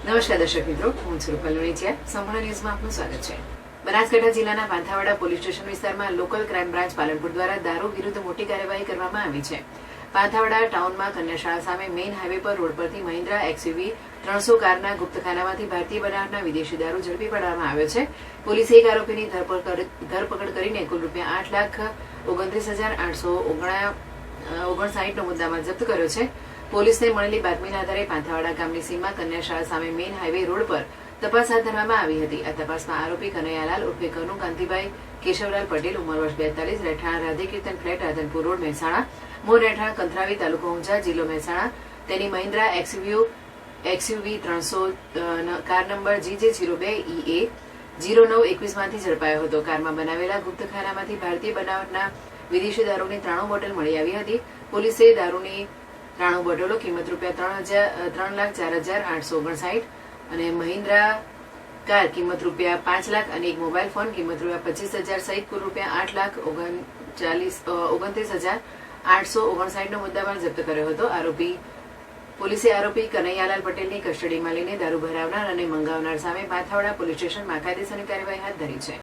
નમસ્કાર દર્શક મિત્રો, હું છું રૂપલ લુણીચિયા. સંપૂર્ણ ન્યૂઝમાં આપનું સ્વાગત છે. બનાસકાંઠા જિલ્લાના પાંથાવાડા પોલીસ સ્ટેશન વિસ્તારમાં લોકલ ક્રાઇમ બ્રાન્ચ પાલનપુર દ્વારા દારૂ વિરુદ્ધ મોટી કાર્યવાહી કરવામાં આવી છે. પાંથાવાડા ટાઉનમાં કન્યાશાળા સામે મેઇન હાઈવે પર રોડ પરથી મહિન્દ્રા એક્સયુવી 300 કારના ગુપ્તખાનામાંથી ભારતીય બનાવટના વિદેશી દારૂ ઝડપી પાડવામાં આવ્યો છે. પોલીસે એક આરોપીની ધરપકડ કરીને કુલ ₹8,29,859નો મુદ્દામાલ જપ્ત કર્યો છે. પોલીસને મળેલી બાતમીના આધારે પાંથાવાડા ગામની સીમમાં કન્યાશાળા સામે મેઇન હાઈવે રોડ પર તપાસ હાથ ધરવામાં આવી હતી. આ તપાસમાં આરોપી કનૈયાલાલ ઉર્ફે કનુ કાંતિભાઈ કેશવલાલ પટેલ, ઉંમર વર્ષ 42, રહેઠાણ રાધેકીર્તન ફ્લેટ, રાધનપુર રોડ, મહેસાણા, મૂળ રહેઠાણ કંથરાવી, તાલુકો ઊંઝા, જિલ્લો મહેસાણા, તેની Mahindra XUV 300 car number GJ02EA 0921 માંથી ઝડપાયો હતો. કારમાં બનાવેલા ગુપ્તખાનામાંથી ભારતીય બનાવટના વિદેશી દારૂની 93 બોટલ મળી આવી હતી. પોલીસે દારૂની 93 બોટલો કિંમત ₹3,04,859 અને મહિન્દ્રા કાર કિંમત ₹5,00,000 અને એક મોબાઈલ ફોન કિંમત ₹25,000 સહિત કુલ ₹8,39,859નો મુદ્દામાલ જપ્ત કર્યો હતો. પોલીસે આરોપી કનૈયાલાલ પટેલની કસ્ટડીમાં લઈને દારૂ ભરાવનાર અને મંગાવનાર સામે પાંથાવાડા પોલીસ સ્ટેશનમાં કાયદેસરની કાર્યવાહી હાથ ધરી છે.